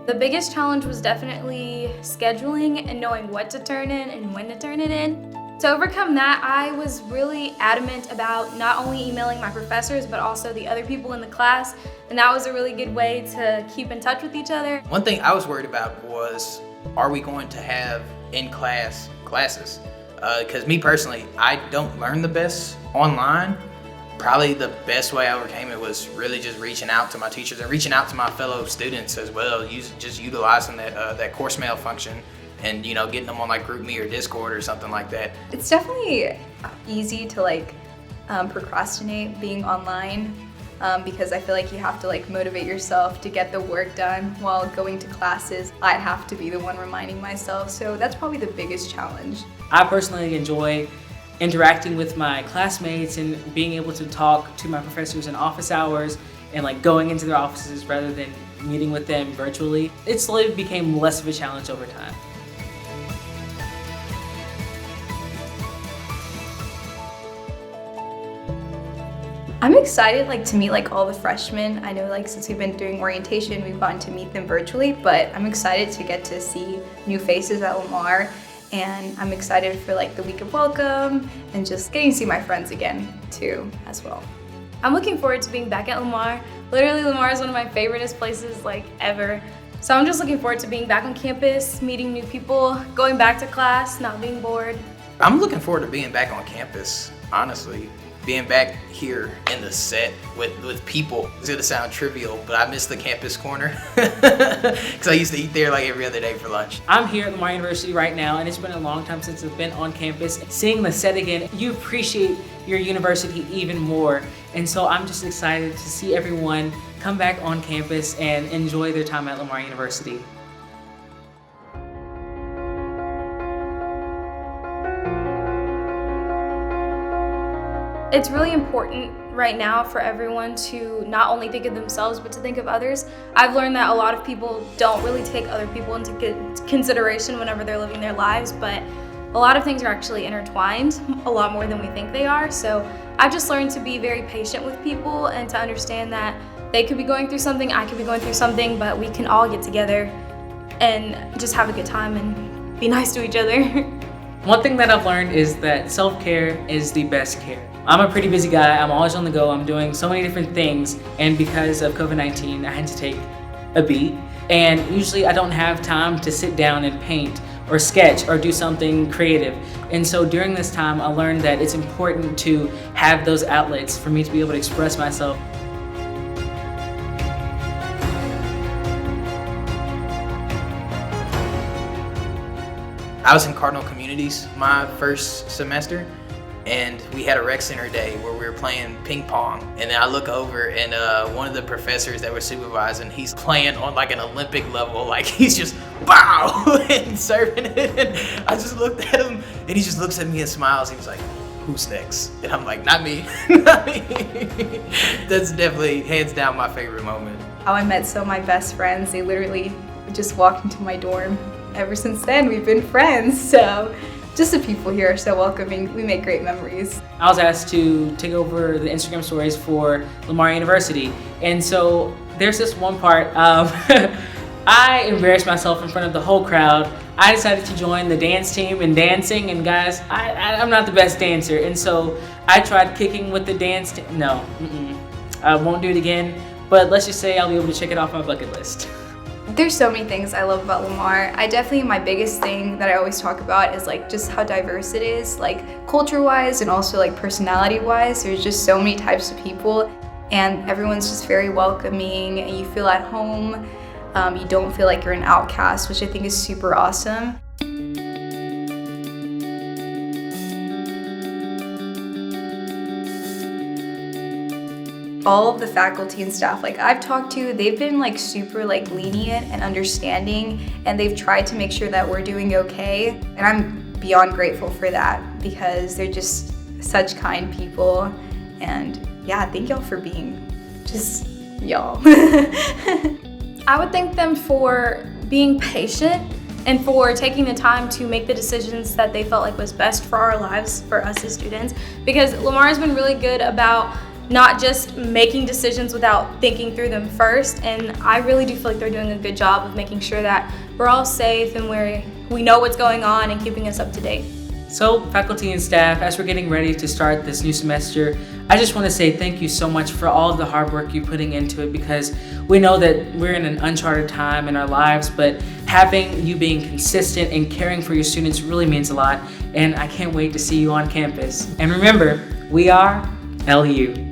The biggest challenge was definitely scheduling and knowing what to turn in and when to turn it in. To overcome that, I was really adamant about not only emailing my professors, but also the other people in the class, and that was a really good way to keep in touch with each other. One thing I was worried about was, are we going to have in-class classes? Because me personally, I don't learn the best online. Probably the best way I overcame it was really just reaching out to my teachers and reaching out to my fellow students as well, just utilizing that course mail function and getting them on like GroupMe or Discord or something like that. It's definitely easy to procrastinate being online because I feel like you have to motivate yourself to get the work done while going to classes. I have to be the one reminding myself, so that's probably the biggest challenge. I personally enjoy interacting with my classmates and being able to talk to my professors in office hours and going into their offices rather than meeting with them virtually. It slowly became less of a challenge over time. I'm excited to meet all the freshmen. I know since we've been doing orientation, we've gotten to meet them virtually, but I'm excited to get to see new faces at Lamar. And I'm excited for the week of welcome and just getting to see my friends again too as well. I'm looking forward to being back at Lamar. Literally, Lamar is one of my favoriteest places ever. So I'm just looking forward to being back on campus, meeting new people, going back to class, not being bored. I'm looking forward to being back on campus, honestly. Being back here in the set with people. It's gonna sound trivial, but I miss the campus corner because I used to eat there every other day for lunch. I'm here at Lamar University right now, and it's been a long time since I've been on campus. Seeing the set again, you appreciate your university even more. And so I'm just excited to see everyone come back on campus and enjoy their time at Lamar University. It's really important right now for everyone to not only think of themselves, but to think of others. I've learned that a lot of people don't really take other people into consideration whenever they're living their lives, but a lot of things are actually intertwined, a lot more than we think they are. So I've just learned to be very patient with people and to understand that they could be going through something, I could be going through something, but we can all get together and just have a good time and be nice to each other. One thing that I've learned is that self-care is the best care. I'm a pretty busy guy, I'm always on the go, I'm doing so many different things, and because of COVID-19, I had to take a beat. And usually I don't have time to sit down and paint or sketch or do something creative. And so during this time, I learned that it's important to have those outlets for me to be able to express myself. I was in Cardinal Communities my first semester, and we had a rec center day where we were playing ping pong. And then I look over and one of the professors that was supervising, he's playing on an Olympic level, he's just bow and serving it. And I just looked at him and he just looks at me and smiles. He was like, "Who's next?" And I'm like, "Not me, not me." That's definitely hands down my favorite moment. How I met some of my best friends, they literally just walked into my dorm. Ever since then, we've been friends, so just the people here are so welcoming. We make great memories. I was asked to take over the Instagram stories for Lamar University, and so there's this one part, I embarrassed myself in front of the whole crowd. I decided to join the dance team and dancing, and guys, I'm not the best dancer, and so I tried kicking with the dance team. No, I won't do it again, but let's just say I'll be able to check it off my bucket list. There's so many things I love about Lamar. My biggest thing that I always talk about is just how diverse it is, culture-wise and also personality-wise. There's just so many types of people, and everyone's just very welcoming, and you feel at home. You don't feel like you're an outcast, which I think is super awesome. All of the faculty and staff I've talked to, they've been super lenient and understanding, and they've tried to make sure that we're doing okay. And I'm beyond grateful for that because they're just such kind people. And yeah, thank y'all for being just y'all. I would thank them for being patient and for taking the time to make the decisions that they felt was best for our lives, for us as students, because Lamar has been really good about not just making decisions without thinking through them first. And I really do feel like they're doing a good job of making sure that we're all safe and we know what's going on and keeping us up to date. So, faculty and staff, as we're getting ready to start this new semester, I just want to say thank you so much for all of the hard work you're putting into it, because we know that we're in an uncharted time in our lives, but having you being consistent and caring for your students really means a lot, and I can't wait to see you on campus. And remember, we are LU.